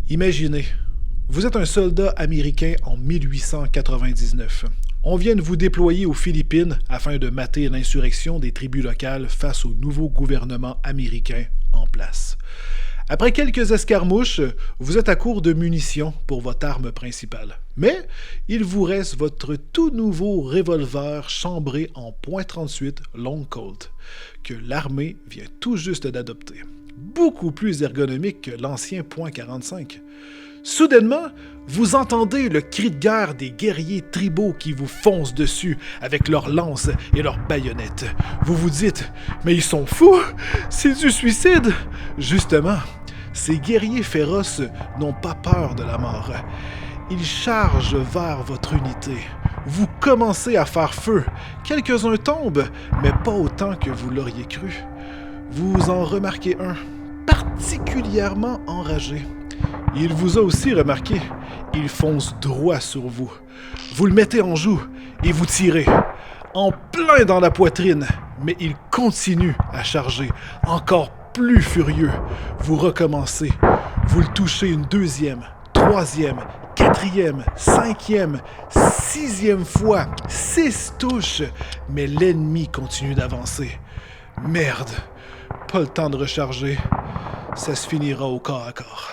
Imaginez, vous êtes un soldat américain en 1899. On vient de vous déployer aux Philippines afin de mater l'insurrection des tribus locales face au nouveau gouvernement américain en place. Après quelques escarmouches, vous êtes à court de munitions pour votre arme principale. Mais il vous reste votre tout nouveau revolver chambré en .38 Long Colt, que l'armée vient tout juste d'adopter. Beaucoup plus ergonomique que l'ancien .45. Soudainement, vous entendez le cri de guerre des guerriers tribaux qui vous foncent dessus avec leurs lances et leurs baïonnettes. Vous vous dites « Mais ils sont fous! C'est du suicide! » Justement, ces guerriers féroces n'ont pas peur de la mort. Ils chargent vers votre unité. Vous commencez à faire feu. Quelques-uns tombent, mais pas autant que vous l'auriez cru. Vous en remarquez un, particulièrement enragé. Il vous a aussi remarqué. Il fonce droit sur vous. Vous le mettez en joue et vous tirez. En plein dans la poitrine, mais il continue à charger, encore plus furieux. Vous recommencez. Vous le touchez une deuxième, troisième, quatrième, cinquième, sixième fois. 6 touches, mais l'ennemi continue d'avancer. Merde, pas le temps de recharger. Ça se finira au corps à corps.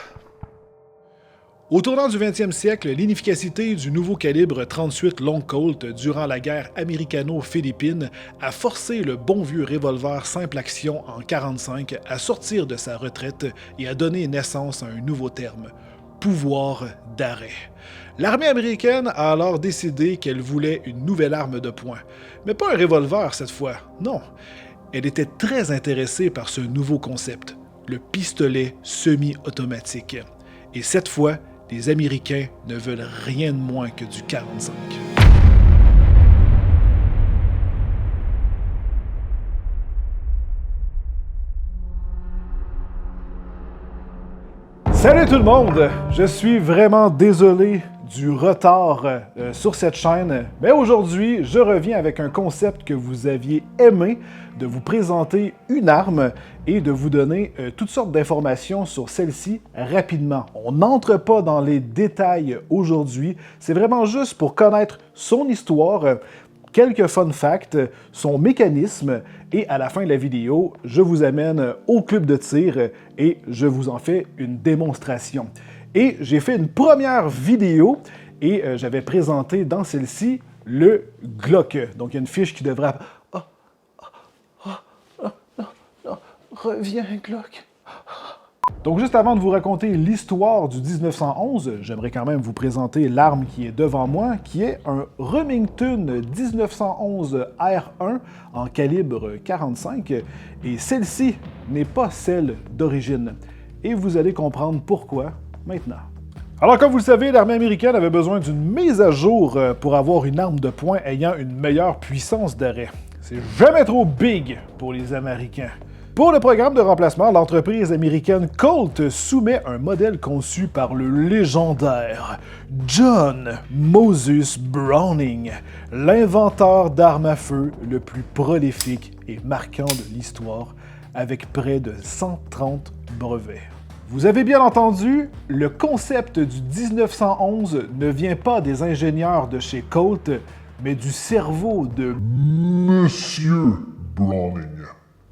Au tournant du 20e siècle, l'inefficacité du nouveau calibre 38 Long Colt durant la guerre américano-philippine a forcé le bon vieux revolver simple action en 1945 à sortir de sa retraite et à donner naissance à un nouveau terme, pouvoir d'arrêt. L'armée américaine a alors décidé qu'elle voulait une nouvelle arme de poing, mais pas un revolver cette fois, non. Elle était très intéressée par ce nouveau concept, le pistolet semi-automatique. Et cette fois, les Américains ne veulent rien de moins que du 45. Salut tout le monde! Je suis vraiment désolé du retard sur cette chaîne, mais aujourd'hui, je reviens avec un concept que vous aviez aimé, de vous présenter une arme et de vous donner toutes sortes d'informations sur celle-ci rapidement. On n'entre pas dans les détails aujourd'hui, c'est vraiment juste pour connaître son histoire, quelques fun facts, son mécanisme, et à la fin de la vidéo, je vous amène au club de tir et je vous en fais une démonstration. Et j'ai fait une première vidéo et j'avais présenté dans celle-ci le Glock. Donc il y a une fiche qui devrait... Reviens, Glock. Donc juste avant de vous raconter l'histoire du 1911, j'aimerais quand même vous présenter l'arme qui est devant moi, qui est un Remington 1911 R1 en calibre 45, et celle-ci n'est pas celle d'origine. Et vous allez comprendre pourquoi maintenant. Alors comme vous le savez, l'armée américaine avait besoin d'une mise à jour pour avoir une arme de poing ayant une meilleure puissance d'arrêt. C'est jamais trop big pour les Américains. Pour le programme de remplacement, l'entreprise américaine Colt soumet un modèle conçu par le légendaire John Moses Browning, l'inventeur d'armes à feu le plus prolifique et marquant de l'histoire, avec près de 130 brevets. Vous avez bien entendu, le concept du 1911 ne vient pas des ingénieurs de chez Colt, mais du cerveau de Monsieur Browning.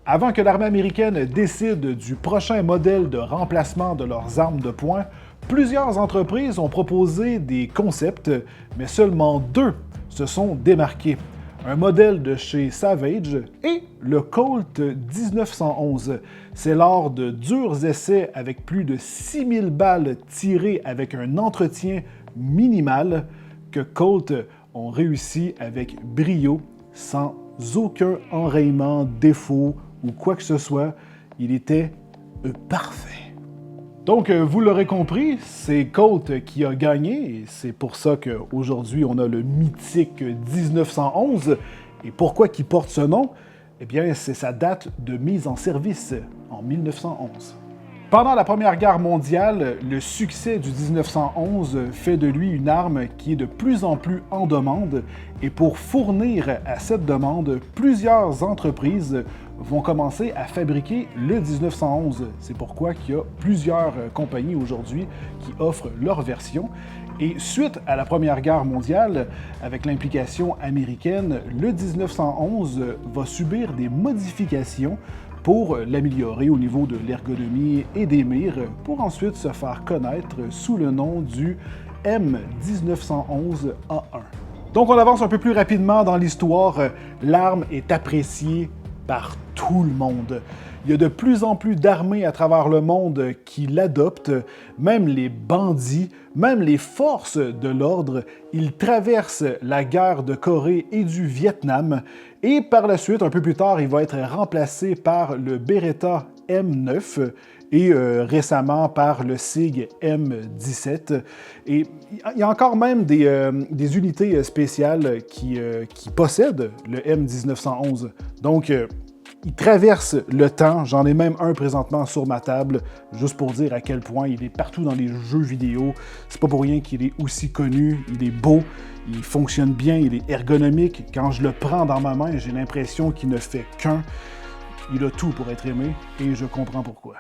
Avant que l'armée américaine décide du prochain modèle de remplacement de leurs armes de poing, plusieurs entreprises ont proposé des concepts, mais seulement 2 se sont démarqués. Un modèle de chez Savage et le Colt 1911. C'est lors de durs essais avec plus de 6000 balles tirées avec un entretien minimal que Colt ont réussi avec brio, sans aucun enrayement, défaut ou quoi que ce soit. Il était parfait. Donc, vous l'aurez compris, c'est Colt qui a gagné, et c'est pour ça qu'aujourd'hui, on a le mythique 1911. Et pourquoi il porte ce nom? Eh bien, c'est sa date de mise en service, en 1911. Pendant la Première Guerre mondiale, le succès du 1911 fait de lui une arme qui est de plus en plus en demande et pour fournir à cette demande, plusieurs entreprises vont commencer à fabriquer le 1911. C'est pourquoi il y a plusieurs compagnies aujourd'hui qui offrent leur version. Et suite à la Première Guerre mondiale, avec l'implication américaine, le 1911 va subir des modifications pour l'améliorer au niveau de l'ergonomie et des mires, pour ensuite se faire connaître sous le nom du M1911A1. Donc on avance un peu plus rapidement dans l'histoire. L'arme est appréciée par tout le monde. Il y a de plus en plus d'armées à travers le monde qui l'adoptent, même les bandits, même les forces de l'ordre. Ils traversent la guerre de Corée et du Vietnam et par la suite, un peu plus tard, il va être remplacé par le Beretta M9 et récemment par le SIG M17. Et il y a encore même des unités spéciales qui possèdent le M1911. Donc, il traverse le temps, j'en ai même un présentement sur ma table, juste pour dire à quel point il est partout dans les jeux vidéo. C'est pas pour rien qu'il est aussi connu, il est beau, il fonctionne bien, il est ergonomique. Quand je le prends dans ma main, j'ai l'impression qu'il ne fait qu'un. Il a tout pour être aimé, et je comprends pourquoi.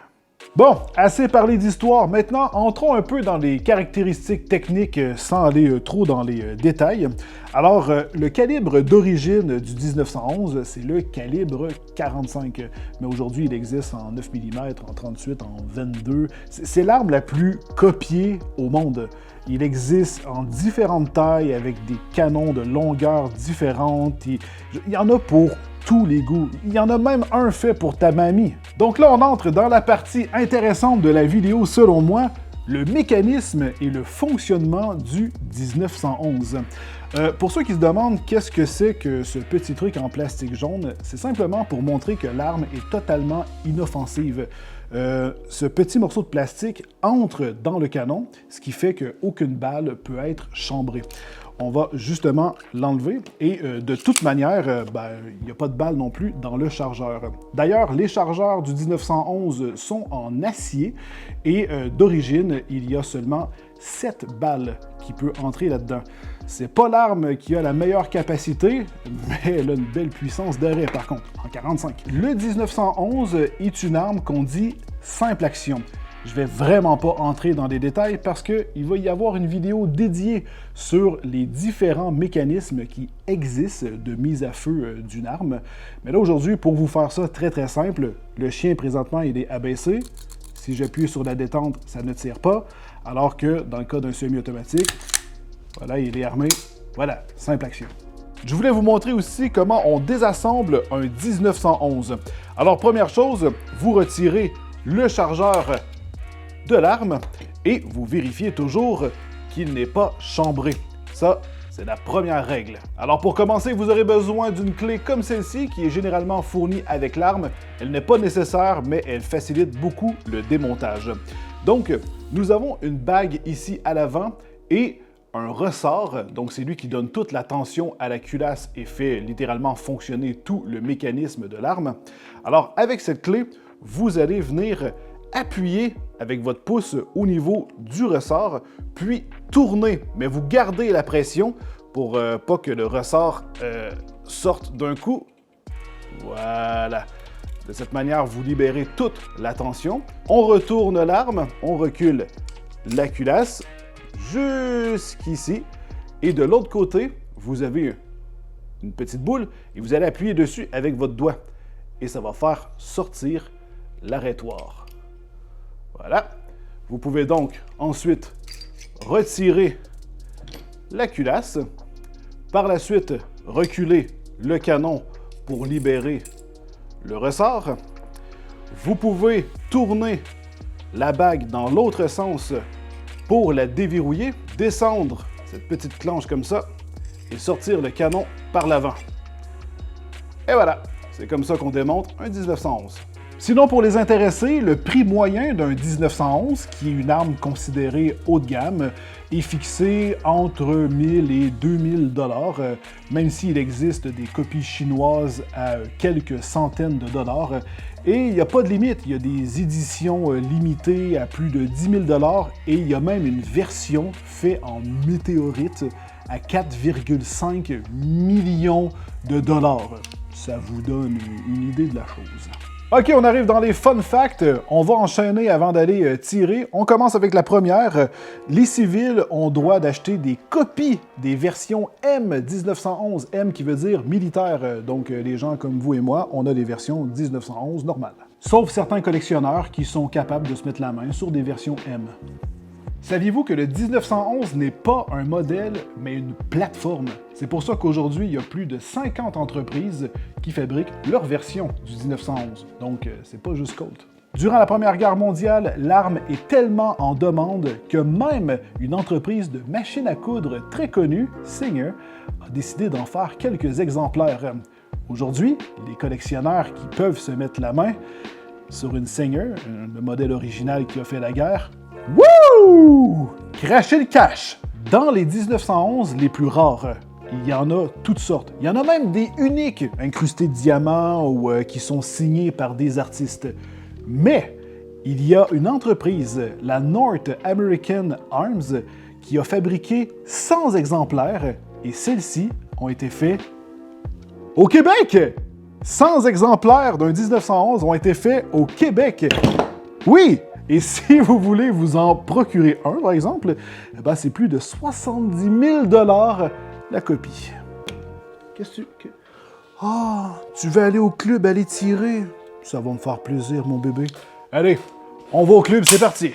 Bon, assez parlé d'histoire, maintenant entrons un peu dans les caractéristiques techniques sans aller trop dans les détails. Alors, le calibre d'origine du 1911, c'est le calibre 45, mais aujourd'hui il existe en 9 mm, en 38, en 22. C'est l'arme la plus copiée au monde. Il existe en différentes tailles avec des canons de longueurs différentes. Il y en a pour tous les goûts. Il y en a même un fait pour ta mamie. Donc là, on entre dans la partie intéressante de la vidéo, selon moi, le mécanisme et le fonctionnement du 1911. Pour ceux qui se demandent qu'est-ce que c'est que ce petit truc en plastique jaune, c'est simplement pour montrer que l'arme est totalement inoffensive. Ce petit morceau de plastique entre dans le canon, ce qui fait qu'aucune balle peut être chambrée. On va justement l'enlever et de toute manière, il n'y a pas de balle non plus dans le chargeur. D'ailleurs, les chargeurs du 1911 sont en acier et d'origine, il y a seulement 7 balles qui peuvent entrer là-dedans. C'est pas l'arme qui a la meilleure capacité, mais elle a une belle puissance d'arrêt par contre, en 45. Le 1911 est une arme qu'on dit simple action. Je vais vraiment pas entrer dans les détails parce qu'il va y avoir une vidéo dédiée sur les différents mécanismes qui existent de mise à feu d'une arme. Mais là aujourd'hui, pour vous faire ça très très simple, le chien présentement il est abaissé. Si j'appuie sur la détente, ça ne tire pas. Alors que dans le cas d'un semi-automatique, voilà, il est armé. Voilà, simple action. Je voulais vous montrer aussi comment on désassemble un 1911. Alors première chose, vous retirez le chargeur de l'arme et vous vérifiez toujours qu'il n'est pas chambré. Ça, c'est la première règle. Alors pour commencer, vous aurez besoin d'une clé comme celle-ci qui est généralement fournie avec l'arme. Elle n'est pas nécessaire, mais elle facilite beaucoup le démontage. Donc, nous avons une bague ici à l'avant et un ressort, donc c'est lui qui donne toute la tension à la culasse et fait littéralement fonctionner tout le mécanisme de l'arme. Alors avec cette clé, vous allez venir appuyer avec votre pouce au niveau du ressort, puis tourner, mais vous gardez la pression pour pas que le ressort sorte d'un coup. Voilà. De cette manière, vous libérez toute la tension. On retourne l'arme, on recule la culasse jusqu'ici. Et de l'autre côté, vous avez une petite boule et vous allez appuyer dessus avec votre doigt. Et ça va faire sortir l'arrêtoir. Voilà. Vous pouvez donc ensuite retirer la culasse. Par la suite, reculer le canon pour libérer le ressort. Vous pouvez tourner la bague dans l'autre sens pour la déverrouiller, descendre cette petite clenche comme ça et sortir le canon par l'avant. Et voilà, c'est comme ça qu'on démonte un 1911. Sinon, pour les intéressés, le prix moyen d'un 1911, qui est une arme considérée haut de gamme, est fixé entre 1000 et 2000 dollars, même s'il existe des copies chinoises à quelques centaines de dollars. Et il n'y a pas de limite, il y a des éditions limitées à plus de 10 000 dollars et il y a même une version faite en météorite à 4,5 millions de dollars. Ça vous donne une idée de la chose. OK, on arrive dans les fun facts. On va enchaîner avant d'aller tirer. On commence avec la première. Les civils ont droit d'acheter des copies des versions M 1911. M qui veut dire militaire. Donc, les gens comme vous et moi, on a des versions 1911 normales. Sauf certains collectionneurs qui sont capables de se mettre la main sur des versions M. Saviez-vous que le 1911 n'est pas un modèle, mais une plateforme? C'est pour ça qu'aujourd'hui, il y a plus de 50 entreprises qui fabriquent leur version du 1911. Donc, c'est pas juste Colt. Durant la Première Guerre mondiale, l'arme est tellement en demande que même une entreprise de machines à coudre très connue, Singer, a décidé d'en faire quelques exemplaires. Aujourd'hui, les collectionneurs qui peuvent se mettre la main sur une Singer, le modèle original qui a fait la guerre, wouh! Crachez le cash! Dans les 1911 les plus rares, il y en a toutes sortes. Il y en a même des uniques, incrustés de diamants ou qui sont signés par des artistes. Mais il y a une entreprise, la North American Arms, qui a fabriqué 100 exemplaires et celles-ci ont été faits au Québec! 100 exemplaires d'un 1911 ont été faits au Québec. Oui! Et si vous voulez vous en procurer un, par exemple, ben c'est plus de 70 000 $ la copie. Qu'est-ce que tu... Ah, tu veux aller au club, aller tirer? Ça va me faire plaisir, mon bébé. Allez, on va au club, c'est parti!